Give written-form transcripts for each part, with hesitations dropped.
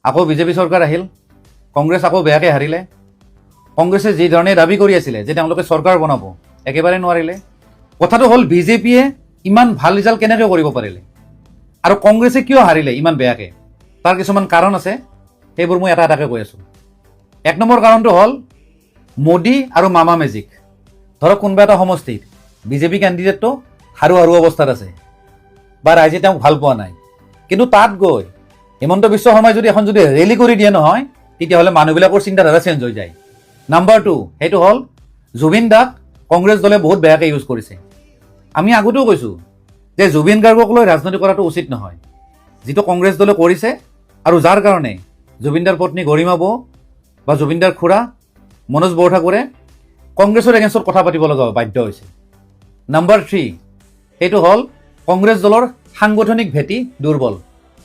আকৌ বিজেপি চৰকাৰ আহিল, কংগ্ৰেছ আকৌ বেয়াকৈ হাৰিলে। কংগ্ৰেছে যি ধৰণে দাবী কৰি আছিলে যে তেওঁলোকে চৰকাৰ বনাব, একেবাৰে নোৱাৰিলে। কথাটো হ'ল বিজেপিয়ে ইমান ভাল ৰিজাল্ট কেনেকৈ কৰিব পাৰিলে আৰু কংগ্ৰেছে কিয় হাৰিলে ইমান বেয়াকৈ? তাৰ কিছুমান কাৰণ আছে, সেইবোৰ মই এটা এটাকৈ কৈ আছোঁ। 1 নম্বৰ কাৰণটো হ'ল মোদী আৰু মামা মেজিক। ধৰক কোনোবা এটা সমষ্টিত বিজেপি কেণ্ডিডেটটো হাৰু অৱস্থাত আছে বা ৰাইজে তেওঁক ভাল পোৱা নাই, কিন্তু তাত গৈ হিমন্ত বিশ্ব শৰ্মাই যদি এখন ৰেলী কৰি দিয়ে নহয়, তেতিয়াহ'লে মানুহবিলাকৰ চিন্তাধাৰা চেঞ্জ হৈ যায়। নাম্বাৰ 2, সেইটো হ'ল জুবিন দাক কংগ্ৰেছ দলে বহুত বেয়াকৈ ইউজ কৰিছে। আমি আগতেও কৈছোঁ যে জুবিন গাৰ্গক লৈ ৰাজনীতি কৰাটো উচিত নহয়, যিটো কংগ্ৰেছ দলে কৰিছে আৰু যাৰ কাৰণে জুবিনদাৰ পত্নী গৰিমা বৌ বা জুবিনদাৰ খুৰা মনোজ বৰঠাকুৰে কংগ্ৰেছৰ এগেইনষ্টত কথা পাতিব লগা বাধ্য হৈছে। নাম্বাৰ 3, সেইটো হ'ল কংগ্ৰেছ দলৰ সাংগঠনিক ভেটি দুৰ্বল,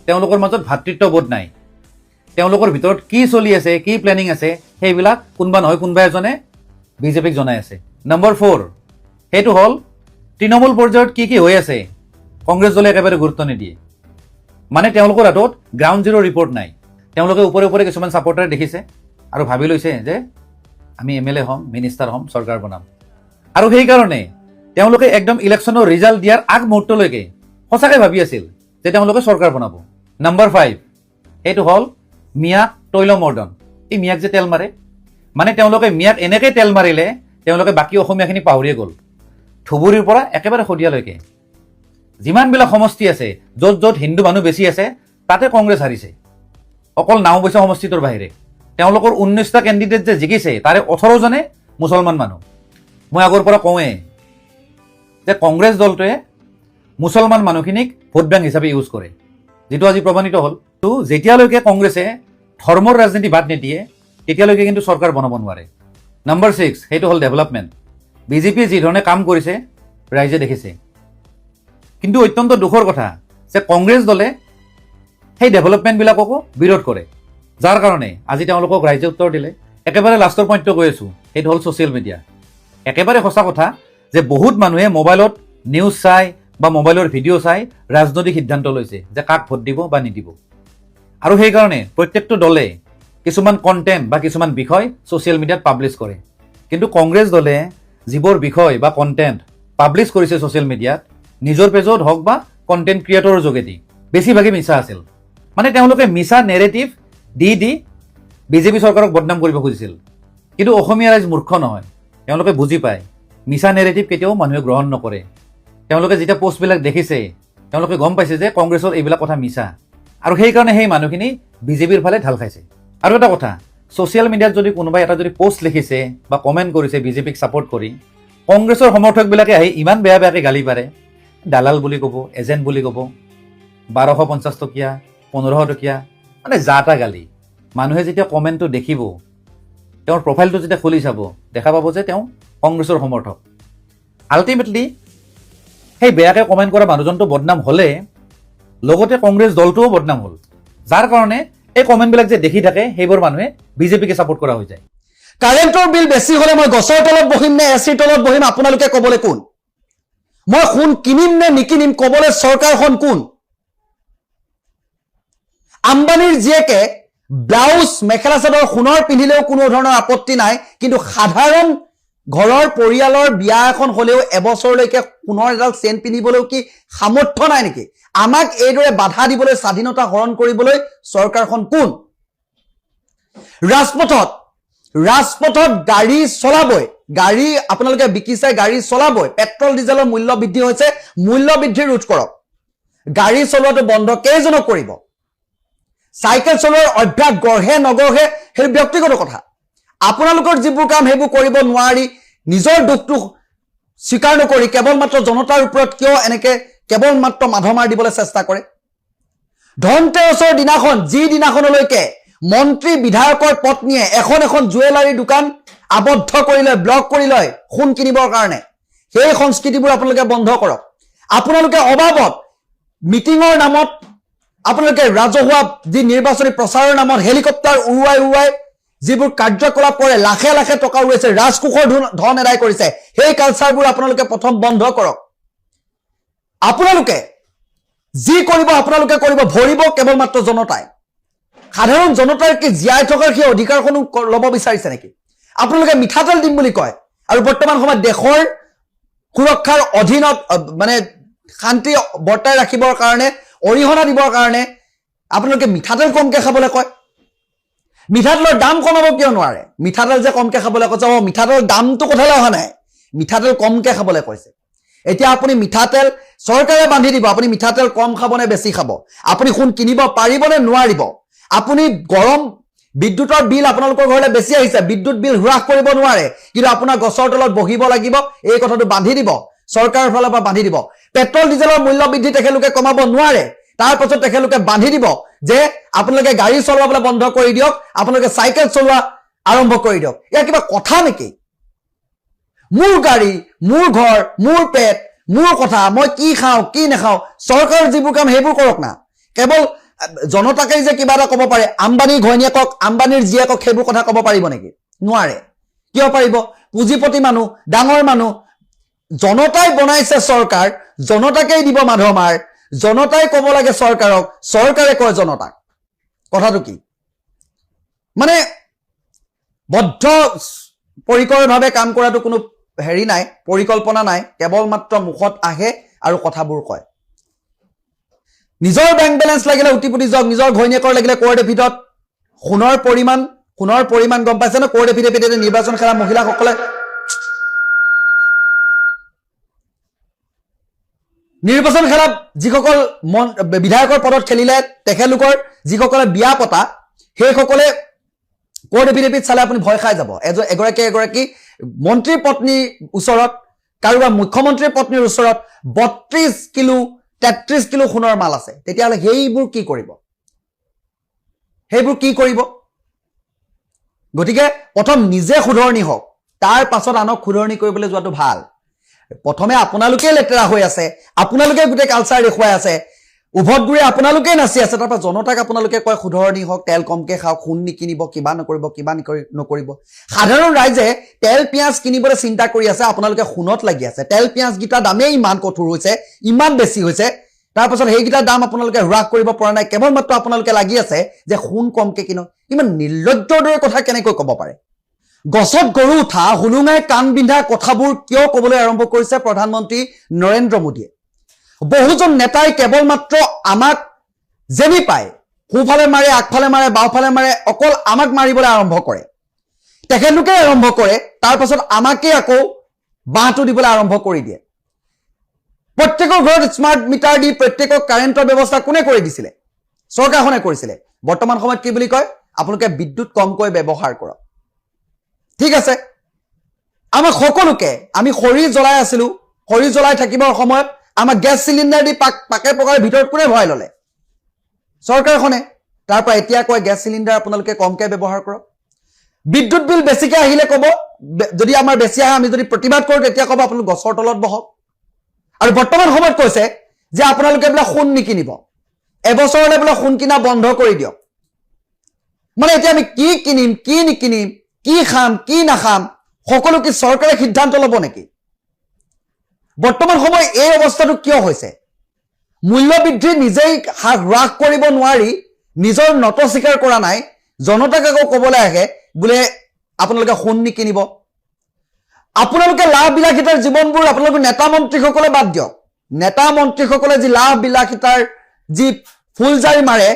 তেওঁলোকৰ মাজত ভাতৃত্ববোধ নাই। তেওঁলোকৰ ভিতৰত কি চলি আছে, কি প্লেনিং আছে, সেইবিলাক কোনোবা নহয় কোনোবা এজনে বিজেপিক জনাই আছে। নাম্বাৰ 4, সেইটো হ'ল তৃণমূল পৰ্যায়ত কি কি হৈ আছে কংগ্ৰেছ দলে একেবাৰে গুৰুত্ব নিদিয়ে। মানে তেওঁলোকৰ হাতত গ্ৰাউণ্ড জিৰ' ৰিপৰ্ট নাই। তেওঁলোকে ওপৰে ওপৰে কিছুমান ছাপৰ্টাৰ দেখিছে আৰু ভাবি লৈছে যে আমি MLA হ'ম, মিনিষ্টাৰ হ'ম, চৰকাৰ বনাম। আৰু সেইকাৰণে তেওঁলোকে একদম ইলেকশ্যনৰ ৰিজাল্ট দিয়াৰ আগ মুহূৰ্তলৈকে সঁচাকৈ ভাবি আছিল যে তেওঁলোকে চৰকাৰ বনাব। নাম্বাৰ 5, সেইটো হ'ল মিয়াক তৈলমৰ্দন। এই মিয়াক যে তেল মাৰে, মানে তেওঁলোকে মিয়াক এনেকৈ তেল মাৰিলে তেওঁলোকে বাকী অসমীয়াখিনি পাহৰিয়ে গ'ল। ধুবুৰীৰ পৰা একেবাৰে শদিয়ালৈকে যিমানবিলাক সমষ্টি আছে, য'ত য'ত হিন্দু মানুহ বেছি আছে, তাতে কংগ্ৰেছ হাৰিছে, অকল নাওবৈচা সমষ্টিটোৰ বাহিৰে। তেওঁলোকৰ 19টা কেণ্ডিডেট যে জিকিছে, তাৰে 18জনে মুছলমান মানুহ। মই আগৰ পৰা কওঁৱেই যে কংগ্ৰেছ দলটোৱে মুছলমান মানুহখিনিক ভোট বেংক হিচাপে ইউজ কৰে, যিটো আজি প্ৰমাণিত হ'ল। তো যেতিয়ালৈকে কংগ্ৰেছে ধৰ্মৰ ৰাজনীতি বাদ নিদিয়ে, তেতিয়ালৈকে কিন্তু চৰকাৰ বনাব নোৱাৰে। নাম্বাৰ 6, সেইটো হ'ল ডেভেলপমেণ্ট। বিজেপিয়ে যি ধৰণে কাম কৰিছে ৰাইজে দেখিছে, কিন্তু অত্যন্ত দুখৰ কথা যে কংগ্ৰেছ দলে সেই ডেভেলপমেণ্টবিলাককো বিৰোধ কৰে, যাৰ কাৰণে আজি তেওঁলোকক ৰাইজে উত্তৰ দিলে। একেবাৰে লাষ্টৰ পইণ্টটো কৈ আছোঁ, সেইটো হ'ল ছ'চিয়েল মিডিয়া। একেবাৰে সঁচা কথা যে বহুত মানুহে মোবাইলত নিউজ চাই বা মোবাইলৰ ভিডিঅ' চাই ৰাজনৈতিক সিদ্ধান্ত লৈছে যে কাক ভোট দিব বা নিদিব। আৰু সেইকাৰণে প্ৰত্যেকটো দলে কিছুমান কণ্টেণ্ট বা কিছুমান বিষয় ছ'চিয়েল মিডিয়াত পাব্লিছ কৰে। কিন্তু কংগ্ৰেছ দলে যিবোৰ বিষয় বা কণ্টেণ্ট পাব্লিছ কৰিছে ছ'চিয়েল মিডিয়াত, নিজৰ পেজত হওক বা কণ্টেণ্ট ক্ৰিয়েটৰৰ যোগেদি, বেছিভাগেই মিছা আছিল। মানে তেওঁলোকে মিছা নেৰেটিভ দি বিজেপি চৰকাৰক বদনাম কৰিব খুজিছিল। কিন্তু অসমীয়া ৰাইজ মূৰ্খ নহয়, তেওঁলোকে বুজি পায় মিছা নেৰেটিভ কেতিয়াও মানুহে গ্ৰহণ নকৰে। তেওঁলোকে যেতিয়া পোষ্টবিলাক দেখিছে, তেওঁলোকে গম পাইছে যে কংগ্ৰেছৰ এইবিলাক কথা মিছা, আৰু সেইকাৰণে সেই মানুহখিনি বিজেপিৰ ফালে ঢাল খাইছে। আৰু এটা কথা, ছ'চিয়েল মিডিয়াত যদি কোনোবাই এটা পোষ্ট লিখিছে বা কমেণ্ট কৰিছে বিজেপিক ছাপৰ্ট কৰি, কংগ্ৰেছৰ সমৰ্থকবিলাকে আহি ইমান বেয়াকৈ গালি পাৰে, দালাল বুলি ক'ব, এজেণ্ট বুলি ক'ব, 1250 টকীয়া, 1500 টকীয়া, মানে যা তা গালি। মানুহে যেতিয়া কমেণ্টটো দেখিব, তেওঁৰ প্ৰফাইলটো যেতিয়া খুলি চাব, দেখা পাব যে তেওঁ কংগ্ৰেছৰ সমৰ্থক। আল্টিমেটলি সেই বেয়াকৈ কমেণ্ট কৰা মানুহজনটো বদনাম হ'লে লগতে কংগ্ৰেছ দলটোও বদনাম হ'ল, যাৰ কাৰণে এই কমেণ্টবিলাক যে দেখি থাকে সেইবোৰ মানুহে বিজেপিকে ছাপৰ্ট কৰা হৈ যায়। কাৰেণ্টৰ বিল বেছি হ'লে মই গছৰ তলত বহিম নে এচিৰ তলত বহিম, আপোনালোকে ক'বলৈ কোন? মই সোণ কিনিম নে নিকিনিম, ক'বলৈ চৰকাৰখন কোন? আম্বানীৰ জীয়েকে ব্লাউজ মেখেলা চাদৰ সোণৰ পিন্ধিলেও কোনো ধৰণৰ আপত্তি নাই, কিন্তু সাধাৰণ ঘৰৰ পৰিয়ালৰ বিয়া এখন হ'লেও এবছৰলৈকে সোণৰ এডাল চেইন পিন্ধিবলৈও কি সামৰ্থ্য নাই নেকি? আমাক এইদৰে বাধা দিবলৈ, স্বাধীনতা হৰণ কৰিবলৈ চৰকাৰখন কোন? ৰাজপথত গাড়ী চলাবই, গাড়ী আপোনালোকে বিকিছে, গাড়ী চলাবই। পেট্ৰল ডিজেলৰ মূল্য বৃদ্ধি হৈছে, মূল্য বৃদ্ধি ৰোধ কৰক। গাড়ী চলোৱাটো বন্ধ কেইজনক কৰিব? চাইকেল চলোৱাৰ অভ্যাস গঢ়ে নগঢ়ে সেই ব্যক্তিগত কথা। আপোনালোকৰ যিবোৰ কাম সেইবোৰ কৰিব নোৱাৰি, নিজৰ দুখটো স্বীকাৰ নকৰি কেৱল মাত্ৰ জনতাৰ ওপৰত কিয় এনেকে কেৱল মাত্ৰ মাধ মাৰ দিবলৈ চেষ্টা কৰে? ধনতেৰছৰ দিনাখন, যি দিনাখনলৈকে মন্ত্ৰী বিধায়কৰ পত্নীয়ে এখন জুৱেলাৰী দোকান আবদ্ধ কৰি লয়, ব্লক কৰি লয় সোণ কিনিবৰ কাৰণে, সেই সংস্কৃতিবোৰ আপোনালোকে বন্ধ কৰক। আপোনালোকে অবাবত মিটিঙৰ নামত, আপোনালোকে ৰাজহুৱা যি নিৰ্বাচনী প্ৰচাৰৰ নামত হেলিকপ্টাৰ উৰুৱাই যিবোৰ কাৰ্যকলাপ কৰে, লাখে লাখে টকা উৰাইছে, ৰাজকোষৰ ধন এদায় কৰিছে, সেই কালচাৰবোৰ আপোনালোকে প্ৰথম বন্ধ কৰক। আপোনালোকে যি কৰিব আপোনালোকে কৰিব, ভৰিব কেৱল মাত্ৰ জনতাই। সাধাৰণ জনতাৰ কি জীয়াই থকাৰ সেই অধিকাৰখনো ল'ব বিচাৰিছে নেকি আপোনালোকে মিঠাতেল দিম বুলি কয় আৰু বৰ্তমান সময়ত দেশৰ সুৰক্ষাৰ অধীনত মানে শান্তি বৰ্তাই ৰাখিবৰ কাৰণে অৰিহণা দিবৰ কাৰণে আপোনালোকে মিঠাতেল কমকে খাবলৈ কয় মিঠাতেলৰ দাম কমাব কিয় নোৱাৰে মিঠাতেল যে কমকে খাবলৈ কৈছে মিঠাতেলৰ দামটো কথালৈ অহা নাই মিঠাতেল কমকে খাবলৈ কৈছে এতিয়া আপুনি মিঠাতেল চৰকাৰে বান্ধি দিব আপুনি মিঠাতেল কম খাব নে বেছি খাব আপুনি সোণ কিনিব পাৰিব নে নোৱাৰিব আপুনি গৰম বিদ্যুতৰ বিল আপোনালোকৰ ঘৰলৈ বেছি আহিছে বিদ্যুৎ বিল হ্ৰাস কৰিব নোৱাৰে কিন্তু আপোনাৰ গছৰ তলত বহিব লাগিব এই কথাটো বান্ধি দিব চৰকাৰৰ ফালৰ পৰা বান্ধি দিব পেট্ৰল ডিজেলৰ মূল্য বৃদ্ধি তেখেতলোকে কমাব নোৱাৰে তাৰ পাছত তেখেতলোকে বান্ধি দিব যে আপোনালোকে গাড়ী চলাবলৈ বন্ধ কৰি দিয়ক আপোনালোকে চাইকেল চলোৱা আৰম্ভ কৰি দিয়ক ইয়াৰ কিবা কথা নেকি মোৰ গাড়ী মোৰ ঘৰ মোৰ পেট মোৰ কথা মই কি খাওঁ কি নাখাওঁ চৰকাৰৰ যিবোৰ কাম সেইবোৰ কৰক না কেৱল জনতাকে যে কিবা এটা ক'ব পাৰে আম্বানী ঘৈণীয়েকক আম্বানীৰ জীয়েকক সেইবোৰ কথা ক'ব পাৰিব নেকি নোৱাৰে কিয় পাৰিব পুঁজিপতি মানুহ ডাঙৰ মানুহ জনতাই বনাইছে চৰকাৰ জনতাকেই দিব মাধমাৰ জনতাই ক'ব লাগে চৰকাৰক চৰকাৰে কয় জনতাক কথাটো কি মানে বদ্ধ পৰিকৰভাৱে কাম কৰাটো কোনো হেৰি নাই পৰিকল্পনা নাই কেৱল মাত্ৰ মুখত আহে আৰু কথাবোৰ কয় নিজৰ বেংক বেলেন্স লাগিলে উটিপুটি যাওক নিজৰ ঘৈণীয়েকৰ লাগিলে কোৰ্ট এফিডত সোণৰ পৰিমাণ গম পাইছে ন কোৰ্ট এফিডেভিটে নিৰ্বাচন খেলা মহিলাসকলে নিৰ্বাচন খেলাত যিসকল বিধায়কৰ পদত খেলিলে তেখেতলোকৰ যিসকলে বিয়া পতা সেইসকলে কোৰ্ট এফিডেভিট চালে আপুনি ভয় খাই যাব এগৰাকী মন্ত্ৰীৰ পত্নীৰ ওচৰত কাৰোবাৰ মুখ্যমন্ত্ৰীৰ পত্নীৰ ওচৰত 32 কিলো 33 কিলো সোণৰ মাল আছে তেতিয়াহ'লে সেইবোৰ কি কৰিব গতিকে প্ৰথম নিজে শুধৰণি হওক তাৰ পাছত আনক শুধৰণি কৰিবলৈ যোৱাটো ভাল প্ৰথমে আপোনালোকে লেতেৰা হৈ আছে আপোনালোকে গোটেই কালচাৰ দেখুৱাই আছে উভতগুৰি আপোনালোকে নাচি আছে তাৰপৰা জনতাক আপোনালোকে কয় শুধৰণি হওক তেল কমকে খাওক সোণ নিকিনিব কিবা নকৰিব সাধাৰণ ৰাইজে তেল পিঁয়াজ কিনিবলৈ চিন্তা কৰি আছে আপোনালোকে সোণত লাগি আছে তেল পিঁয়াজ গীতা দামেই ইমান কঠোৰ হৈছে ইমান বেছি হৈছে তাৰ পাছত সেইকেইটাৰ দাম আপোনালোকে হ্ৰাস কৰিব পৰা নাই কেৱল মাত্ৰ আপোনালোকে লাগি আছে যে সোণ কমকে কিনক ইমান নিৰ্লজ্জৰ দৰে কথা কেনেকৈ ক'ব পাৰে গছত গৰু উঠা হুলুঙাই কাণ বিন্ধা কথাবোৰ কিয় ক'বলৈ আৰম্ভ কৰিছে প্ৰধানমন্ত্ৰী নৰেন্দ্ৰ মোদীয়ে বহুজন নেতাই কেৱল মাত্ৰ আমাক জেনি পায় সোঁফালে মাৰে আগফালে মাৰে বাওঁফালে মাৰে অকল আমাক মাৰিবলৈ আৰম্ভ কৰে তেখেতলোকে আৰম্ভ কৰে তাৰ পাছত আমাকে আকৌ বাঁহটো দিবলৈ আৰম্ভ কৰি দিয়ে প্ৰত্যেকৰ ঘৰত স্মাৰ্ট মিটাৰ দি প্ৰত্যেকক কাৰেণ্টৰ ব্যৱস্থা কোনে কৰি দিছিলে চৰকাৰখনে কৰিছিলে বৰ্তমান সময়ত কি বুলি কয় আপোনালোকে বিদ্যুৎ কমকৈ ব্যৱহাৰ কৰক ঠিক আছে আমাক সকলোকে আমি খৰি জ্বলাই আছিলো খৰি জ্বলাই থাকিবৰ সময়ত আমাক গেছ চিলিণ্ডাৰ দি পাকে পকাৰে ভিতৰত কোনে ভৰাই ল'লে চৰকাৰখনে তাৰ পৰা এতিয়া কয় গেছ চিলিণ্ডাৰ আপোনালোকে কমকৈ ব্যৱহাৰ কৰক বিদ্যুৎ বিল বেছিকৈ আহিলে ক'ব যদি আমাৰ বেছি আহে আমি যদি প্ৰতিবাদ কৰোঁ তেতিয়া ক'ব আপোনালোক গছৰ তলত বহক আৰু বৰ্তমান সময়ত কৈছে যে আপোনালোকে বোলে সোণ নিকিনিব এবছৰলৈ বোলে সোণ কিনা বন্ধ কৰি দিয়ক মানে এতিয়া আমি কি কিনিম কি নিকিনিম কি খাম কি নাখাম সকলো কি চৰকাৰে সিদ্ধান্ত ল'ব নেকি বৰ্তমান সময় এই অৱস্থাটো কিয় হৈছে মূল্য বৃদ্ধি নিজেই হ্ৰাস কৰিব নোৱাৰি নিজৰ নত স্বীকাৰ কৰা নাই জনতাক আকৌ ক'বলৈ আহে বোলে আপোনালোকে সোণ নিকিনিব আপোনালোকে লাভ বিলাসিতাৰ জীৱনবোৰ আপোনালোকে নেতা মন্ত্ৰীসকলে বাদ দিয়ক নেতা মন্ত্ৰীসকলে যি লাভ বিলাসিতাৰ যি ফুলজাৰি মাৰে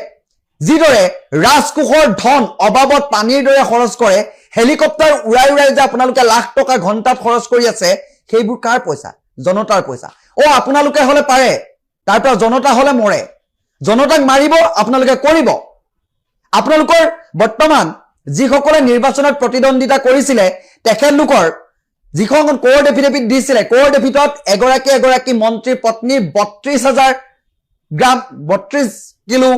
যিদৰে ৰাজকোষৰ ধন অবাবত পানীৰ দৰে খৰচ কৰে হেলিকপ্টাৰ উৰাই যে আপোনালোকে লাখ টকা ঘণ্টাত খৰচ কৰি আছে সেইবোৰ কাৰ পইচা জনতাৰ পইচা আপোনালোকে হলে পাৰে তাৰ পৰা জনতা হলে মৰে জনতাক মাৰিব আপোনালোকে কৰিব আপোনালোকৰ বৰ্তমান যিসকলে নিৰ্বাচনত প্ৰতিদ্বন্দ্বিতা কৰিছিলে তেখেতলোকৰ যিখন কোৰ্ট এফিডেভিট দিছিলে কোৰ্ট এফিডত এগৰাকী মন্ত্ৰীৰ পত্নীৰ 32,000 গ্ৰাম 32 কিলো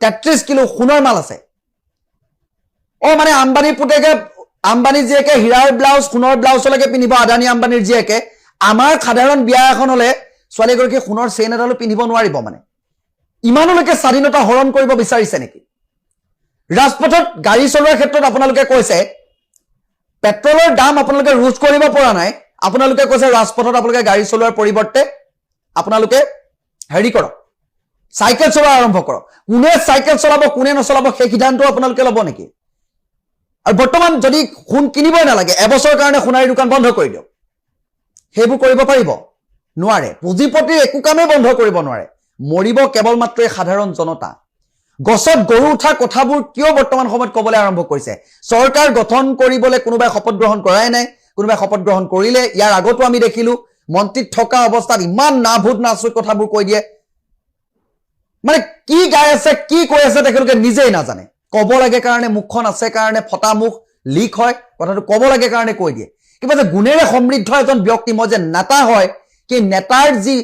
33 কিলো সোণৰ মাল আছে মানে আম্বানী পুতেকে আম্বানী জীয়েকে হীৰাৰ ব্লাউজ সোণৰ ব্লাউজলৈকে পিন্ধিব আদানী আম্বানীৰ জীয়েকে আমাৰ সাধাৰণ বিয়া এখন হলে ছোৱালীগৰাকী সোণৰ চেইন এডালো পিন্ধিব নোৱাৰিব মানে ইমানলৈকে স্বাধীনতা হৰণ কৰিব বিচাৰিছে নেকি ৰাজপথত গাড়ী চলোৱাৰ ক্ষেত্ৰত আপোনালোকে কৈছে পেট্ৰলৰ দাম আপোনালোকে ৰোধ কৰিব পৰা নাই আপোনালোকে কৈছে ৰাজপথত আপোনালোকে গাড়ী চলোৱাৰ পৰিৱৰ্তে আপোনালোকে হেৰি কৰক চাইকেল চলোৱা আৰম্ভ কৰক কোনে চাইকেল চলাব কোনে নচলাব সেই সিদ্ধান্ত আপোনালোকে ল'ব নেকি আৰু বৰ্তমান যদি সোণ কিনিবই নালাগে এবছৰৰ কাৰণে সোণাৰী দোকান বন্ধ কৰি দিয়ক সেইবোৰ কৰিব পাৰিব নোৱাৰে পুঁজিপতিৰ একো কামেই বন্ধ কৰিব নোৱাৰে মৰিব কেৱল মাত্ৰ এই সাধাৰণ জনতা গছত গৰু উঠা কথাবোৰ কিয় বৰ্তমান সময়ত ক'বলৈ আৰম্ভ কৰিছে চৰকাৰ গঠন কৰিবলৈ কোনোবাই শপত গ্ৰহণ কৰাই নাই কোনোবাই শপত গ্ৰহণ কৰিলে ইয়াৰ আগতো আমি দেখিলো মন্ত্ৰীত থকা অৱস্থাত ইমান নাভূত নাচুত কথাবোৰ কৈ দিয়ে মানে কি গাই আছে কি কৈ আছে তেখেতলোকে নিজেই নাজানে ক'ব লাগে কাৰণে মুখখন আছে কাৰণে ফটা মুখ লিক হয় কথাটো ক'ব লাগে কাৰণে কৈ দিয়ে কিবা যে গুণেৰে সমৃদ্ধ এজন ব্যক্তি মই যে নেতা হয় কি নেতাৰ যি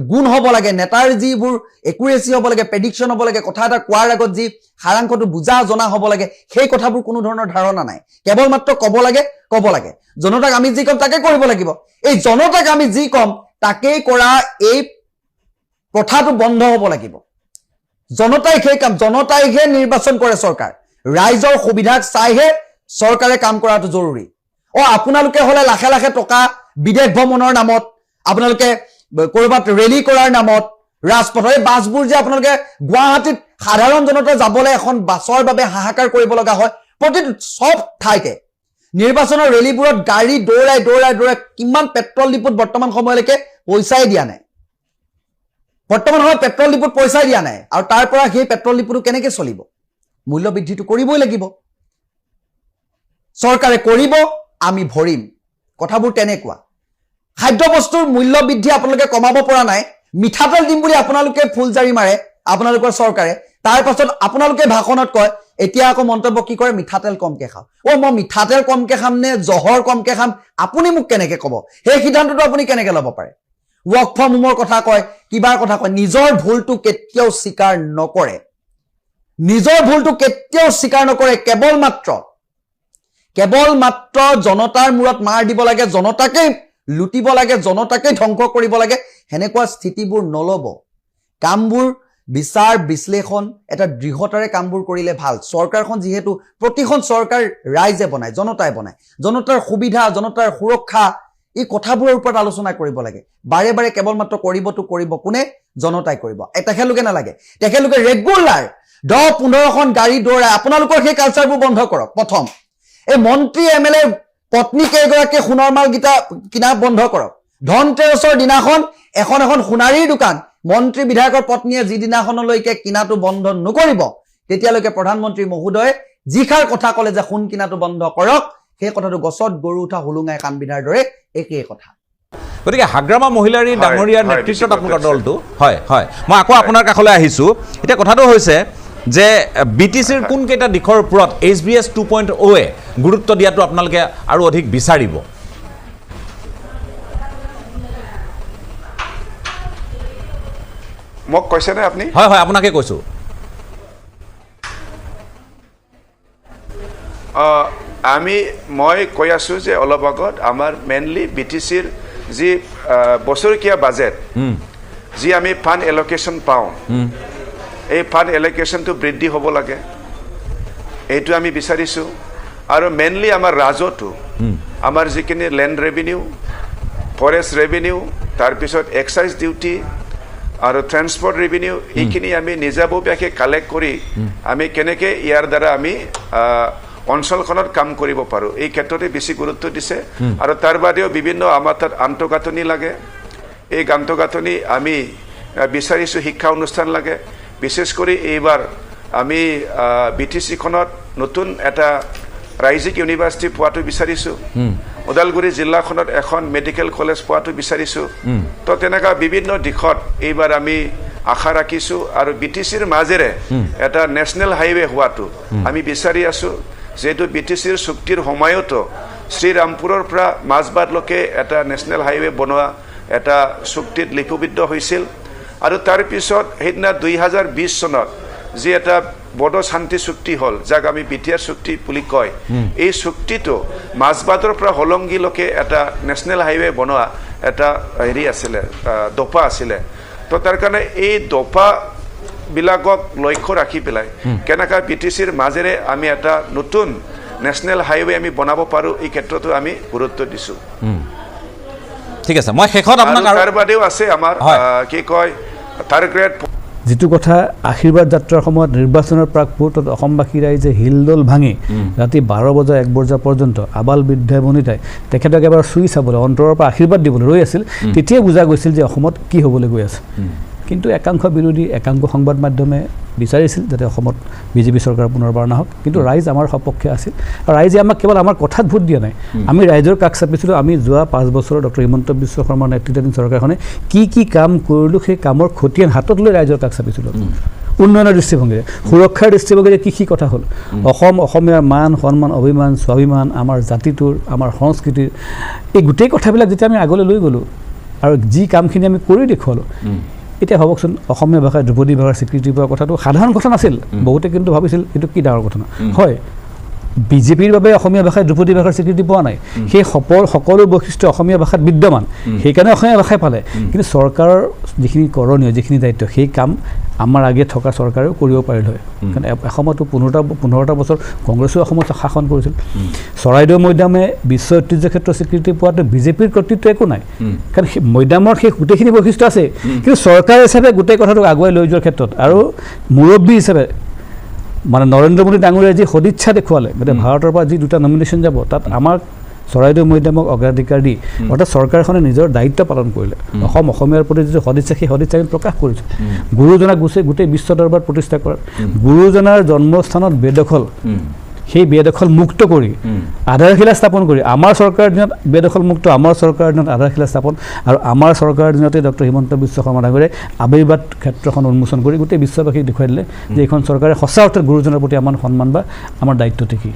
গুণ হ'ব লাগে নেতাৰ যিবোৰ একুৰেচি হ'ব লাগে প্ৰেডিকশ্যন হ'ব লাগে কথা এটা কোৱাৰ আগত যি সাৰাংশটো বুজা জনা হ'ব লাগে সেই কথাবোৰ কোনো ধৰণৰ ধাৰণা নাই কেৱল মাত্ৰ ক'ব লাগে জনতাক আমি যি কম তাকে কৰিব লাগিব এই জনতাক আমি যি কম তাকেই কৰা এই প্ৰথাটো বন্ধ হ'ব লাগিব জনতাই সেই কাম জনতাইহে নিৰ্বাচন কৰে চৰকাৰ ৰাইজৰ সুবিধাক চাইহে চৰকাৰে কাম কৰাটো জৰুৰী আপোনালোকে হলে লাখে লাখে টকা বিদেশ ভ্ৰমণৰ নামত আপোনালোকে কৰবাত ৰেলী কৰাৰ নামত ৰাজপথৰ এই বাছবোৰ যে আপোনালোকে গুৱাহাটীত সাধাৰণ জনতা যাবলৈ এখন বাছৰ বাবে হাহাকাৰ কৰিব লগা হয় প্ৰতিটো সব ঠাইতে নিৰ্বাচনৰ ৰেলীবোৰত গাড়ী দৌৰাই কিমান পেট্ৰল ডিপুত বৰ্তমান সময়লৈকে পইচাই দিয়া নাই বৰ্তমান সময়ত পেট্ৰল ডিপুত পইচা দিয়া নাই আৰু তাৰ পৰা সেই পেট্ৰল ডিপুটো কেনেকৈ চলিব মূল্য বৃদ্ধিটো কৰিবই লাগিব চৰকাৰে কৰিব আমি ভৰিম কথাবোৰ তেনেকুৱা খাদ্য বস্তুৰ মূল্য বৃদ্ধি আপোনালোকে কমাব পৰা নাই মিঠাতেল দিম বুলি আপোনালোকে ফুলজাৰি মাৰে আপোনালোকৰ চৰকাৰে তাৰ পাছত আপোনালোকে ভাষণত কয় এতিয়া আকৌ মন্তব্য কি কৰে মিঠাতেল কমকে খাওঁ মই মিঠাতেল কমকে খাম নে জহৰ কমকে খাম আপুনি মোক কেনেকৈ ক'ব সেই সিদ্ধান্তটো আপুনি কেনেকৈ ল'ব পাৰে ৱৰ্ক ফ্ৰম হোমৰ কথা কয় কিবাৰ কথা কয় নিজৰ ভুলটো কেতিয়াও স্বীকাৰ নকৰে কেৱল মাত্ৰ জনতাৰ মূৰত মাৰ দিব লাগে জনতাকে লুটিব লাগে জনতাকে ধ্বংস কৰিব লাগে হেনেকুৱা স্থিতিবোৰ নলব কামবোৰ বিচাৰ বিশ্লেষণ এটা দৃঢ়তাৰে কামবোৰ কৰিলে ভাল চৰকাৰখন যিহেতু প্ৰতিখন চৰকাৰ ৰাইজে বনায় জনতাই বনায় জনতাৰ সুবিধা জনতাৰ সুৰক্ষা এই কথাবোৰৰ ওপৰত আলোচনা কৰিব লাগে বাৰে বাৰে কেৱল মাত্ৰ কৰিব কোনে জনতাই কৰিব তেখেতলোকে নালাগে তেখেতলোকে ৰেগুলাৰ 10-15খন গাড়ী দৌৰাই আপোনালোকৰ সেই কালচাৰবোৰ বন্ধ কৰক প্ৰথম এই মন্ত্ৰী এমএলএ পত্নী কেইগৰাকী সোণৰ মাল গীতা কিনা বন্ধ কৰক ধনতেৰছৰ দিনাখন এখন সোণাৰীৰ দোকান মন্ত্ৰী বিধায়কৰ পত্নীয়ে যিদিনাখনলৈকে কিনাটো বন্ধ নকৰিব তেতিয়ালৈকে প্ৰধানমন্ত্ৰী মহোদয়ে যিখাৰ কথা ক'লে যে সোণ কিনাটো বন্ধ কৰক সেই কথাটো গছত গৰু উঠা হুলুঙাই কাণ বিধাৰ দৰে একেই কথা গতিকে হাগ্ৰামা মহিলাৰী ডাঙৰীয়াৰ নেতৃত্বত আপোনালোকৰ দলটো হয় মই আকৌ আপোনাৰ কাষলৈ আহিছোঁ এতিয়া কথাটো হৈছে যে বিটিচিৰ কোনকেইটা দিশৰ ওপৰত HBS 2.0 গুৰুত্ব দিয়াটো আপোনালোকে আৰু অধিক বিচাৰিব মোক কৈছেনে আপুনি হয় আপোনাকে কৈছোঁ মই কৈ আছোঁ যে অলপ আগত আমাৰ মেইনলি বিটিচিৰ যি বছৰেকীয়া বাজেট যি আমি ফাণ্ড এলকেশ্যন পাওঁ এই ফাণ্ড এলকেশ্যনটো বৃদ্ধি হ'ব লাগে এইটো আমি বিচাৰিছোঁ আৰু মেইনলি আমাৰ ৰাজহটো আমাৰ যিখিনি লেণ্ড ৰেভিনিউ ফৰেষ্ট ৰেভিনিউ তাৰপিছত এক্সাইজ ডিউটি আৰু ট্ৰেন্সপৰ্ট ৰেভিনিউ এইখিনি আমি নিজাববীয়াকৈ কালেক্ট কৰি আমি কেনেকৈ ইয়াৰ দ্বাৰা আমি অঞ্চলখনত কাম কৰিব পাৰোঁ এই ক্ষেত্ৰতে বেছি গুৰুত্ব দিছে আৰু তাৰ বাদেও বিভিন্ন আমাৰ তাত আন্তঃগাঁথনি লাগে এই আন্তঃগাঁথনি আমি বিচাৰিছোঁ শিক্ষা অনুষ্ঠান লাগে বিশেষ কৰি এইবাৰ আমি বিটিচিখনত নতুন এটা ৰাজ্যিক ইউনিভাৰ্চিটি পোৱাটো বিচাৰিছোঁ ওদালগুৰি জিলাখনত এখন মেডিকেল কলেজ পোৱাটো বিচাৰিছোঁ তো তেনেকুৱা বিভিন্ন দিশত এইবাৰ আমি আশা ৰাখিছোঁ আৰু বিটিচিৰ মাজেৰে এটা নেশ্যনেল হাইৱে হোৱাটো আমি বিচাৰি আছোঁ যেহেতু বিটিচিৰ চুক্তিৰ সময়তো শ্ৰীৰামপুৰৰ পৰা মাজবাটলৈকে এটা নেশ্যনেল হাইৱে বনোৱা এটা চুক্তিত লিপিবদ্ধ হৈছিল আৰু তাৰপিছত সেইদিনা 2020 চনত যি এটা বড়ো শান্তি চুক্তি হ'ল যাক আমি বিটিআৰ চুক্তি বুলি কয় এই চুক্তিটো মাজবাটৰ পৰা হলংগীলৈকে এটা নেশ্যনেল হাইৱে বনোৱা এটা হেৰি আছিলে দফা আছিলে তো তাৰ কাৰণে এই দফাবিলাকক লক্ষ্য ৰাখি পেলাই কেনেকৈ বিটিচিৰ মাজেৰে আমি এটা নতুন নেশ্যনেল হাইৱে আমি বনাব পাৰোঁ এই ক্ষেত্ৰতো আমি গুৰুত্ব দিছোঁ ঠিক আছে মই শেষত আপোনাক তাৰ বাদেও আছে আমাৰ কি কয় থাৰ্ড গ্ৰেড যিটো কথা আশীৰ্বাদ যাত্ৰাৰ সময়ত নিৰ্বাচনৰ প্ৰাক মুহূৰ্তত অসমবাসী ৰাইজে হিলদল ভাঙি ৰাতি 12 বজা 1 বজা পৰ্যন্ত আবাল বৃদ্ধাই বনিতাই তেখেতক এবাৰ চুই চাবলৈ অন্তৰৰ পৰা আশীৰ্বাদ দিবলৈ ৰৈ আছিল তেতিয়াই বুজা গৈছিল যে অসমত কি হ'বলৈ গৈ আছে কিন্তু একাংশ বিৰোধী একাংশ সংবাদ মাধ্যমে বিচাৰিছিল যাতে অসমত বিজেপি চৰকাৰ পুনৰবাৰ নাহক কিন্তু ৰাইজ আমাৰ সপক্ষে আছিল আৰু ৰাইজে আমাক কেৱল আমাৰ কথাত ভোট দিয়া নাই আমি ৰাইজৰ কাষ চাপিছিলোঁ আমি যোৱা 5 বছৰৰ ডক্টৰ হিমন্ত বিশ্ব শৰ্মাৰ নেতৃত্বাধীন চৰকাৰখনে কি কাম কৰিলোঁ সেই কামৰ খতিয়ান হাতত লৈ ৰাইজৰ কাষ চাপিছিলোঁ উন্নয়নৰ দৃষ্টিভংগীৰে সুৰক্ষাৰ দৃষ্টিভংগীৰে কি কথা হ'ল অসমীয়াৰ মান সন্মান অভিমান স্বাভিমান আমাৰ জাতিটোৰ আমাৰ সংস্কৃতিৰ এই গোটেই কথাবিলাক যেতিয়া আমি আগলৈ লৈ গ'লোঁ আৰু যি কামখিনি আমি কৰি দেখুৱালোঁ এতিয়া ভাবকচোন অসমীয়া ভাষাই ধ্ৰুপদী ভাষাৰ স্বীকৃতি পোৱাৰ কথাটো সাধাৰণ কথা নাছিল বহুতে কিন্তু ভাবিছিল এইটো কি ডাঙৰ কথা হয় বিজেপিৰ বাবে অসমীয়া ভাষাই ধ্ৰুপদী ভাষাৰ স্বীকৃতি পোৱা নাই সেই সকলো বৈশিষ্ট্য অসমীয়া ভাষাত বিদ্যমান সেইকাৰণে অসমীয়া ভাষাই পালে কিন্তু চৰকাৰৰ যিখিনি কৰণীয় যিখিনি দায়িত্ব সেই কাম আমাৰ আগে থকা চৰকাৰেও কৰিব পাৰিল হয় কাৰণ এসময়তো 15টা বছৰ কংগ্ৰেছো অসমত শাসন কৰিছিল চৰাইদেউ মৈদামে বিশ্ব ঐতিহ্য ক্ষেত্ৰ স্বীকৃতি পোৱাটো বিজেপিৰ কৰ্তৃত্ব একো নাই কাৰণ মৈদামৰ সেই গোটেইখিনি বৈশিষ্ট্য আছে কিন্তু চৰকাৰ হিচাপে গোটেই কথাটোক আগুৱাই লৈ যোৱাৰ ক্ষেত্ৰত আৰু মুৰব্বী হিচাপে মানে নৰেন্দ্ৰ মোদী ডাঙৰীয়াই যি সদিচ্ছা দেখুৱালে গতিকে ভাৰতৰ পৰা যি 2টা নমিনেশ্যন যাব তাত আমাক চৰাইদেউ মৈদামক অগ্ৰাধিকাৰ দি অৰ্থাৎ চৰকাৰখনে নিজৰ দায়িত্ব পালন কৰিলে অসমীয়াৰ প্ৰতি যিটো সদিচ্ছা সেই সদিচ্ছা প্ৰকাশ কৰিছে গুৰুজনাক গোটেই বিশ্ব দৰবাৰত প্ৰতিষ্ঠা কৰা গুৰুজনাৰ জন্মস্থানত বেদখল সেই বেদখল মুক্ত কৰি আধাৰশিলা স্থাপন কৰি আমাৰ চৰকাৰৰ দিনত বেদখল মুক্ত আমাৰ চৰকাৰৰ দিনত আধাৰশিলা স্থাপন আৰু আমাৰ চৰকাৰৰ দিনতে ডক্টৰ হিমন্ত বিশ্ব শৰ্মা ডাঙৰীয়াই আৱিৰ্বাদ ক্ষেত্ৰখন উন্মোচন কৰি গোটেই বিশ্ববাসীক দেখুৱাই দিলে যে এইখন চৰকাৰে সঁচা অৰ্থত গুৰুজনৰ প্ৰতি আমাৰ সন্মান বা আমাৰ দায়িত্বটো কি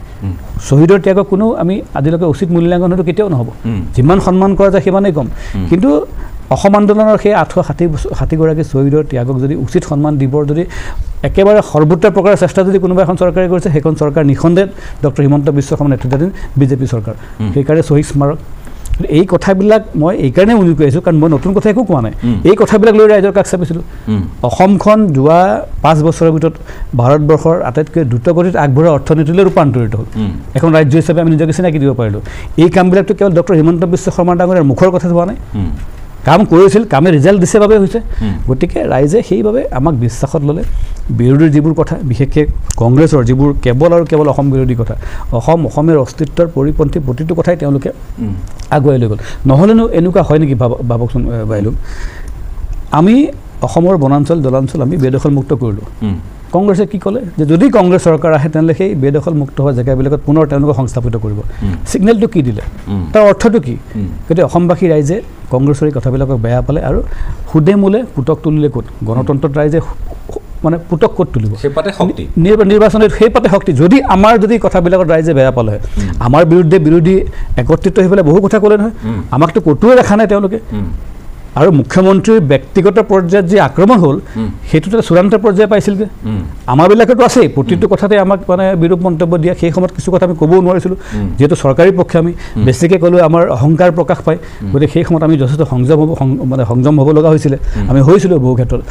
শ্বহীদৰ ত্যাগক কোনো আমি আজিলৈকে উচিত মূল্যাংকন হয়তো কেতিয়াও নহ'ব যিমান সন্মান কৰা যায় সিমানেই কম কিন্তু অসম আন্দোলনৰ সেই 860গৰাকী শ্বহীদৰ ত্যাগক যদি উচিত সন্মান দিবৰ যদি একেবাৰে সৰ্বোত্তৰ প্ৰকাৰৰ চেষ্টা যদি কোনোবা এখন চৰকাৰে কৰিছে সেইখন চৰকাৰ নিঃসন্দেহে ডক্টৰ হিমন্ত বিশ্ব শৰ্মা নেতৃত্বাধীন বিজেপি চৰকাৰ সেইকাৰণে শ্বহীদ স্মাৰক এই কথাবিলাক মই এইকাৰণে উল্লেখ কৰি আছোঁ কাৰণ মই নতুন কথা একো কোৱা নাই এই কথাবিলাক লৈ ৰাইজৰ কাষ চাপিছিলোঁ অসমখন যোৱা 5 বছৰৰ ভিতৰত ভাৰতবৰ্ষৰ আটাইতকৈ দ্ৰুতগতিত আগবঢ়া অৰ্থনীতিলৈ ৰূপান্তৰিত হ'ল এখন ৰাজ্য হিচাপে আমি নিজকে চিনাকি দিব পাৰিলোঁ এই কামবিলাকতো কেৱল ডক্টৰ হিমন্ত বিশ্ব শৰ্মা ডাঙৰীয়াৰ মুখৰ কথা হোৱা নাই কাম কৰিছিল কামে ৰিজাল্ট দিছে বাবে হৈছে গতিকে ৰাইজে সেইবাবে আমাক বিশ্বাসত ল'লে বিৰোধীৰ যিবোৰ কথা বিশেষকৈ কংগ্ৰেছৰ যিবোৰ কেৱল অসম বিৰোধী কথা অসমীয়াৰ অস্তিত্বৰ পৰিপন্থী প্ৰতিটো কথাই তেওঁলোকে আগুৱাই লৈ গ'ল নহ'লেনো এনেকুৱা হয় নেকি ভাবকচোন বাইদেউ আমি অসমৰ বনাঞ্চল জলাঞ্চল আমি বেদখল মুক্ত কৰিলোঁ কংগ্ৰেছে কি ক'লে যে যদি কংগ্ৰেছ চৰকাৰ আহে তেনেহ'লে সেই বেদখল মুক্ত হোৱা জেগাবিলাকত পুনৰ তেওঁলোকক সংস্থাপিত কৰিব ছিগনেলটো কি দিলে তাৰ অৰ্থটো কি গতিকে অসমবাসী ৰাইজে কংগ্ৰেছৰ এই কথাবিলাকক বেয়া পালে আৰু সুদে মূলে পুতক তুলিলে ক'ত গণতন্ত্ৰত ৰাইজে মানে পুতক ক'ত তুলিব নিৰ্বাচনত সেই পাতে শক্তি যদি আমাৰ কথাবিলাকত ৰাইজে বেয়া পালে আমাৰ বিৰুদ্ধে বিৰোধী একত্ৰিত হৈ পেলাই বহু কথা ক'লে নহয় আমাকতো ক'তোৱে দেখা নাই তেওঁলোকে আৰু মুখ্যমন্ত্ৰীৰ ব্যক্তিগত পৰ্যায়ত যি আক্ৰমণ হ'ল সেইটোতে চূড়ান্ত পৰ্যায় পাইছিলগৈ আমাৰবিলাকেতো আছেই প্ৰতিটো কথাতে আমাক মানে বিৰূপ মন্তব্য দিয়া সেই সময়ত কিছু কথা আমি ক'বও নোৱাৰিছিলোঁ যিহেতু চৰকাৰী পক্ষে আমি বেছিকৈ ক'লেও আমাৰ অহংকাৰ প্ৰকাশ পায় গতিকে সেই সময়ত আমি যথেষ্ট সংযম হ'ব লগা হৈছিলে আমি হৈছিলোঁ বহু ক্ষেত্ৰত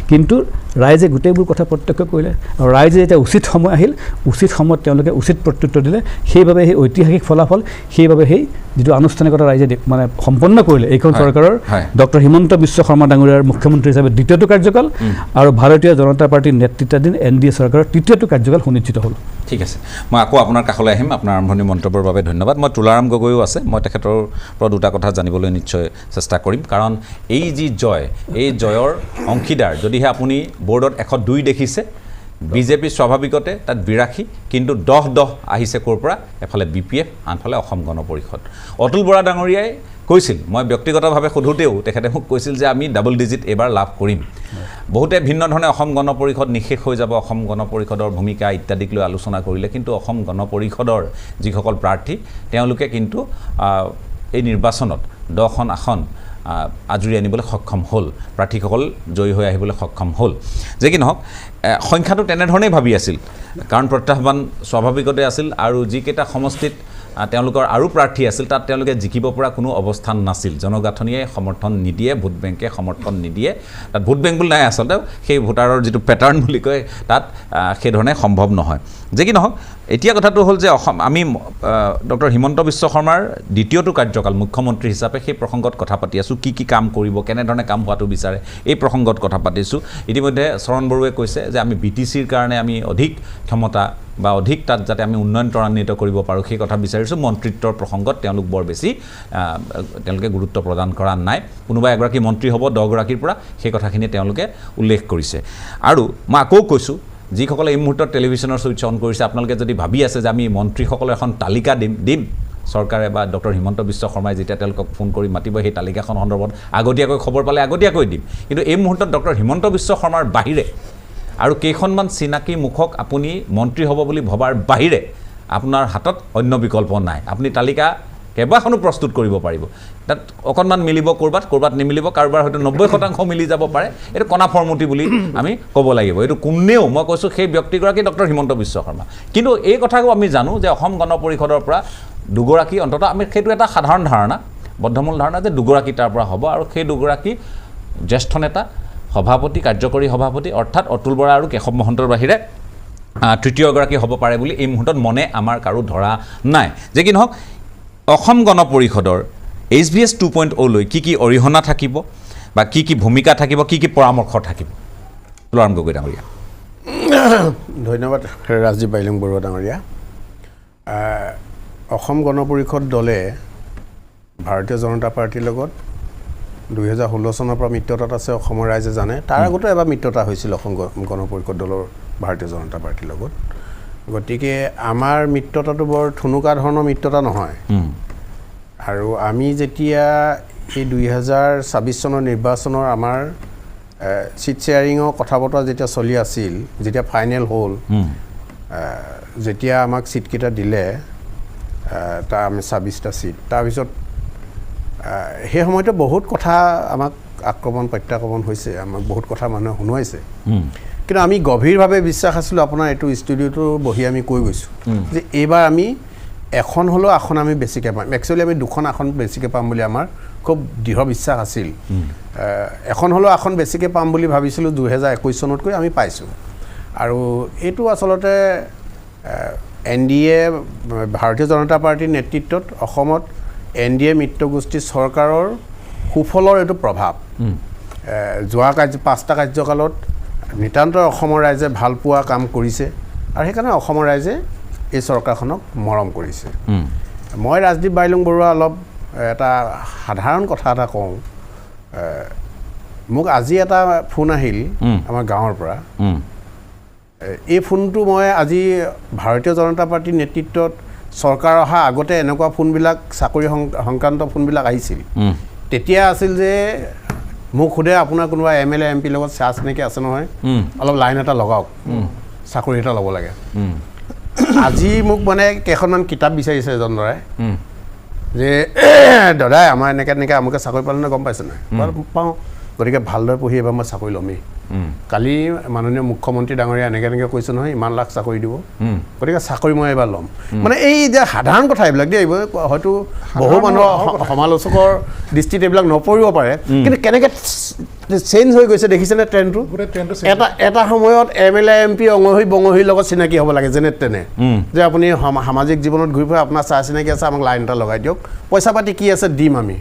কিন্তু ৰাইজে গোটেইবোৰ কথা প্ৰত্যক্ষ কৰিলে আৰু ৰাইজে যেতিয়া উচিত সময় আহিল উচিত সময়ত তেওঁলোকে উচিত প্ৰত্যুত্তৰ দিলে সেইবাবে সেই ঐতিহাসিক ফলাফল সেইবাবে সেই যিটো আনুষ্ঠানিকতা ৰাইজে মানে সম্পন্ন কৰিলে এইখন চৰকাৰৰ ডক্টৰ হিমন্ত বিশ্ব শৰ্মা ডাঙৰীয়াৰ মুখ্যমন্ত্ৰী হিচাপে দ্বিতীয়টো কাৰ্যকাল আৰু ভাৰতীয় জনতা পাৰ্টীৰ নেতৃত্বাধীন NDA চৰকাৰৰ তৃতীয়টো কাৰ্যকাল সুনিশ্চিত হ'ল ঠিক আছে মই আকৌ আপোনাৰ কাষলৈ আহিম আপোনাৰ আৰম্ভণি মন্তব্যৰ বাবে ধন্যবাদ মই তুলাৰাম গগৈও আছে মই তেখেতৰ পৰা দুটা কথা জানিবলৈ নিশ্চয় চেষ্টা কৰিম কাৰণ এই যি জয় এই জয়ৰ অংশীদাৰ যদিহে আপুনি বৰ্ডত 102 দেখিছে বিজেপি স্বাভাৱিকতে তাত 82 কিন্তু 10 আহিছে ক'ৰ পৰা এফালে BPF আনফালে অসম গণ পৰিষদ অতুল বৰা ডাঙৰীয়াই কৈছিল মই ব্যক্তিগতভাৱে সোধোতেও তেখেতে মোক কৈছিল যে আমি ডাবল ডিজিট এবাৰ লাভ কৰিম বহুতে ভিন্ন ধৰণে অসম গণ পৰিষদ নিশেষ হৈ যাব অসম গণ পৰিষদৰ ভূমিকা ইত্যাদিক লৈ আলোচনা কৰিলে কিন্তু অসম গণ পৰিষদৰ যিসকল প্ৰাৰ্থী তেওঁলোকে কিন্তু এই নিৰ্বাচনত 10খন আসন আজৰি আনিবলৈ সক্ষম হ'ল প্ৰাৰ্থীসকল জয়ী হৈ আহিবলৈ সক্ষম হ'ল যে কি নহওক সংখ্যাটো তেনেধৰণেই ভাবি আছিল কাৰণ প্ৰত্যাহ্বান স্বাভাৱিকতে আছিল আৰু যিকেইটা সমষ্টিত তেওঁলোকৰ আৰু প্ৰাৰ্থী আছিল তাত তেওঁলোকে জিকিব পৰা কোনো অৱস্থান নাছিল জনগাঁথনিয়ে সমৰ্থন নিদিয়ে ভোট বেংকে সমৰ্থন নিদিয়ে তাত ভোট বেংক বুলি নাই আচলতে সেই ভোটাৰৰ যিটো পেটাৰ্ণ বুলি কয় তাত সেইধৰণে সম্ভৱ নহয় যে কি নহওক এতিয়া কথাটো হ'ল যে আমি ডক্টৰ হিমন্ত বিশ্ব শৰ্মাৰ দ্বিতীয়টো কাৰ্যকাল মুখ্যমন্ত্ৰী হিচাপে সেই প্ৰসংগত কথা পাতি আছোঁ কি কাম কৰিব কেনেধৰণে কাম হোৱাটো বিচাৰে এই প্ৰসংগত কথা পাতিছোঁ ইতিমধ্যে চৰণ বড়োৱে কৈছে যে আমি BTCৰ কাৰণে আমি অধিক ক্ষমতা বা অধিক তাত যাতে আমি উন্নয়ন ত্বৰান্বিত কৰিব পাৰোঁ সেই কথা বিচাৰিছোঁ মন্ত্ৰিত্বৰ প্ৰসংগত তেওঁলোক বৰ বেছি তেওঁলোকে গুৰুত্ব প্ৰদান কৰা নাই কোনোবা এগৰাকী মন্ত্ৰী হ'ব 10 গৰাকীৰ পৰা সেই কথাখিনি তেওঁলোকে উল্লেখ কৰিছে আৰু মই আকৌ কৈছোঁ যিসকলে এই মুহূৰ্তত টেলিভিশ্যনৰ ছুইচ অন কৰিছে আপোনালোকে যদি ভাবি আছে যে আমি মন্ত্ৰীসকলৰ এখন তালিকা দিম চৰকাৰে বা ডক্টৰ হিমন্ত বিশ্ব শৰ্মাই যেতিয়া তেওঁলোকক ফোন কৰি মাতিব সেই তালিকাখন সন্দৰ্ভত আগতীয়াকৈ খবৰ পালে আগতীয়াকৈ দিম কিন্তু এই মুহূৰ্তত ডক্টৰ হিমন্ত বিশ্ব শৰ্মাৰ বাহিৰে আৰু কেইখনমান চিনাকি মুখক আপুনি মন্ত্ৰী হ'ব বুলি ভবাৰ বাহিৰে আপোনাৰ হাতত অন্য বিকল্প নাই আপুনি তালিকা কেইবাখনো প্ৰস্তুত কৰিব পাৰিব তাত অকণমান মিলিব ক'ৰবাত নিমিলিব কাৰোবাৰ হয়তো 90% মিলি যাব পাৰে এইটো কণা ফৰ্মুটি বুলি আমি ক'ব লাগিব এইটো কোনেও মই কৈছোঁ সেই ব্যক্তিগৰাকী ডক্টৰ হিমন্ত বিশ্ব শৰ্মা কিন্তু এই কথাও আমি জানো যে অসম গণ পৰিষদৰ পৰা দুগৰাকী অন্ততঃ আমি সেইটো এটা সাধাৰণ ধাৰণা বদ্ধমূল ধাৰণা যে দুগৰাকী তাৰ পৰা হ'ব আৰু সেই দুগৰাকী জ্যেষ্ঠ নেতা সভাপতি কাৰ্যকৰী সভাপতি অৰ্থাৎ অতুল বৰা আৰু কেশৱ মহন্তৰ বাহিৰে তৃতীয়গৰাকী হ'ব পাৰে বুলি এই মুহূৰ্তত মনে আমাৰ কাৰো ধৰা নাই যে কি নহওক অসম গণ পৰিষদৰ HBS 2.0 লৈ কি অৰিহণা থাকিব বা কি ভূমিকা থাকিব কি পৰামৰ্শ থাকিব তুলাৰাম গগৈ ডাঙৰীয়া ধন্যবাদ ৰাজদীপ বাইলুং বৰুৱা ডাঙৰীয়া অসম গণ পৰিষদ দলে ভাৰতীয় জনতা পাৰ্টিৰ লগত 2016 চনৰ পৰা মিত্ৰতাত আছে অসমৰ ৰাইজে জানে তাৰ আগতে এবাৰ মিত্ৰতা হৈছিল অসম গণ পৰিষদ দলৰ ভাৰতীয় জনতা পাৰ্টিৰ লগত গতিকে আমাৰ মিত্ৰতাটো বৰ ঠুনুকা ধৰণৰ মিত্ৰতা নহয় আৰু আমি যেতিয়া এই 2026 চনৰ নিৰ্বাচনৰ আমাৰ চিট শ্বেয়াৰিঙৰ কথা বতৰা যেতিয়া চলি আছিল যেতিয়া ফাইনেল হ'ল যেতিয়া আমাক চিটকেইটা দিলে তাৰ আমি 26টা চিট তাৰপিছত সেই সময়তে বহুত কথা আমাক আক্ৰমণ প্ৰত্যাক্ৰমণ হৈছে আমাক বহুত কথা মানুহে শুনুৱাইছে কিন্তু আমি গভীৰভাৱে বিশ্বাস আছিলোঁ আপোনাৰ এইটো ষ্টুডিঅ'টো বহি আমি কৈ গৈছোঁ যে এইবাৰ আমি এখন হ'লেও আসন আমি বেছিকৈ পাম একচুৱেলি আমি দুখন আসন বেছিকৈ পাম বুলি আমাৰ খুব দৃঢ় বিশ্বাস আছিল এখন হ'লেও আসন বেছিকৈ পাম বুলি ভাবিছিলোঁ 2021 চনতকৈ আমি পাইছোঁ আৰু এইটো আচলতে NDA ভাৰতীয় জনতা পাৰ্টিৰ নেতৃত্বত অসমত NDA মিত্ৰগোষ্ঠী চৰকাৰৰ সুফলৰ এইটো প্ৰভাৱ যোৱা 5টা কাৰ্যকালত নিতান্ত অসমৰ ৰাইজে ভাল পোৱা কাম কৰিছে আৰু সেইকাৰণে অসমৰ ৰাইজে এই চৰকাৰখনক মৰম কৰিছে মই ৰাজদীপ বাইলুং বৰুৱা অলপ এটা সাধাৰণ কথা এটা কওঁ মোক আজি এটা ফোন আহিল আমাৰ গাঁৱৰ পৰা এই ফোনটো মই আজি ভাৰতীয় জনতা পাৰ্টিৰ নেতৃত্বত চৰকাৰ অহা আগতে এনেকুৱা ফোনবিলাক চাকৰি সংক্ৰান্ত ফোনবিলাক আহিছিল তেতিয়া আছিল যে মোক সোধে আপোনাৰ কোনোবা MLA MP লগত চাৰ্জ নেকি আছে নহয় অলপ লাইন এটা লগাওক চাকৰি এটা ল'ব লাগে আজি মোক মানে কেইখনমান কিতাপ বিচাৰিছে এজন ল'ৰাই যে দাদাই আমাৰ এনেকৈ আমুকে চাকৰি পালে নে গম পাইছে নাই পাওঁ গতিকে ভালদৰে পঢ়ি এবাৰ মই চাকৰি ল'মেই কালি মাননীয় মুখ্যমন্ত্ৰী ডাঙৰীয়া এনেকৈ কৈছে নহয় ইমান লাখ চাকৰি দিব গতিকে চাকৰি মই এবাৰ ল'ম মানে এই যে সাধাৰণ কথা এইবিলাক দেই হয়তো বহু মানুহৰ সমালোচকৰ দৃষ্টিত এইবিলাক নপৰিব পাৰে কিন্তু কেনেকৈ চেঞ্জ হৈ গৈছে দেখিছেনে ট্ৰেণ্ডটো এটা সময়ত MLA MP অঙহী বঙহীৰ লগত চিনাকি হ'ব লাগে যেনে তেনে যে আপুনি সামাজিক জীৱনত ঘূৰি ফুৰে আপোনাৰ চাহ চিনাকি আছে আমাক লাইন এটা লগাই দিয়ক পইচা পাতি কি আছে দিম আমি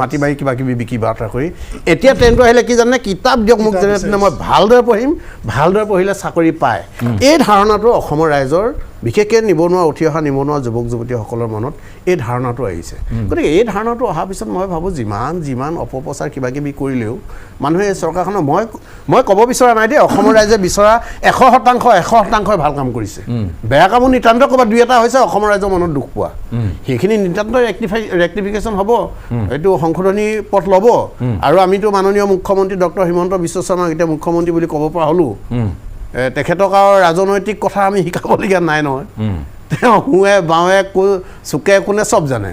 মাটি বাৰী কিবা কিবি বিক্ৰী বাৰ্তা কৰি এতিয়া ট্ৰেণ্ডটো আহিলে কি জানে কিতাপ দিয়ক মোক যেনে তেনে মই ভালদৰে পঢ়িম ভালদৰে পঢ়িলে চাকৰি পায় এই ধাৰণাটো অসমৰ ৰাইজৰ বিশেষকৈ নিবনুৱা উঠি অহা নিবনুৱা যুৱক যুৱতীসকলৰ মনত এই ধাৰণাটো আহিছে গতিকে এই ধাৰণাটো অহাৰ পিছত মই ভাবোঁ যিমান অপপ্ৰচাৰ কিবা কিবি কৰিলেও মানুহে এই চৰকাৰখনৰ মই ক'ব বিচৰা নাই দেই অসমৰ ৰাইজে বিচৰা 100% ভাল কাম কৰিছে বেয়া কামো নিতান্ত ক'ৰবাত 2-এটা হৈছে অসমৰ ৰাইজৰ মনত দুখ পোৱা সেইখিনি নিতান্ত ৰেক্টিফিকেশ্যন হ'ব এইটো সংশোধনী পথ ল'ব আৰু আমিতো মাননীয় মুখ্যমন্ত্ৰী ডক্টৰ হিমন্ত বিশ্ব শৰ্মাক এতিয়া মুখ্যমন্ত্ৰী বুলি ক'ব পৰা হ'লোঁ তেখেতক আৰু ৰাজনৈতিক কথা আমি শিকাবলগীয়া নাই নহয় তেওঁ সোঁৱে বাওঁৱে চুকে কোণে চব জানে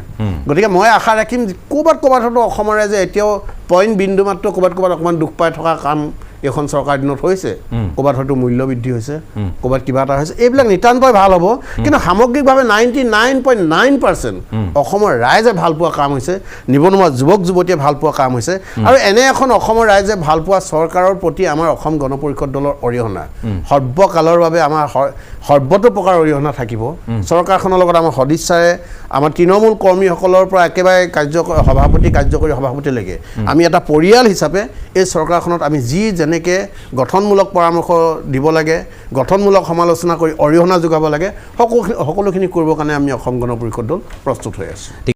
গতিকে মই আশা ৰাখিম ক'ৰবাত হয়তো অসমৰ ৰাইজে এতিয়াও পইণ্ট বিন্দু মাত্ৰ ক'ৰবাত অকণমান দুখ পাই থকা কাম এইখন চৰকাৰ দিনত হৈছে ক'ৰবাত হয়তো মূল্য বৃদ্ধি হৈছে ক'ৰবাত কিবা এটা হৈছে এইবিলাক নিতান্তই ভাল হ'ব কিন্তু সামগ্ৰিকভাৱে 99.9% অসমৰ ৰাইজে ভাল পোৱা কাম হৈছে নিবনুৱা যুৱক যুৱতীয়ে ভাল পোৱা কাম হৈছে আৰু এনে এখন অসমৰ ৰাইজে ভাল পোৱা চৰকাৰৰ প্ৰতি আমাৰ অসম গণ পৰিষদ দলৰ অৰিহণা সৰ্বকালৰ বাবে আমাৰ সৰ্বতো প্ৰকাৰ অৰিহণা থাকিব চৰকাৰখনৰ লগত আমাৰ সদিচ্ছাৰে আমাৰ তৃণমূল কৰ্মীসকলৰ পৰা একেবাৰে সভাপতি কাৰ্যকৰী সভাপতিলৈকে আমি এটা পৰিয়াল হিচাপে এই চৰকাৰখনত আমি যেনেকৈ গঠনমূলক পৰামৰ্শ দিব লাগে গঠনমূলক সমালোচনা কৰি অৰিহণা যোগাব লাগে সকলোখিনি কৰিবৰ কাৰণে আমি অসম গণ পৰিষদ দল প্ৰস্তুত হৈ আছোঁ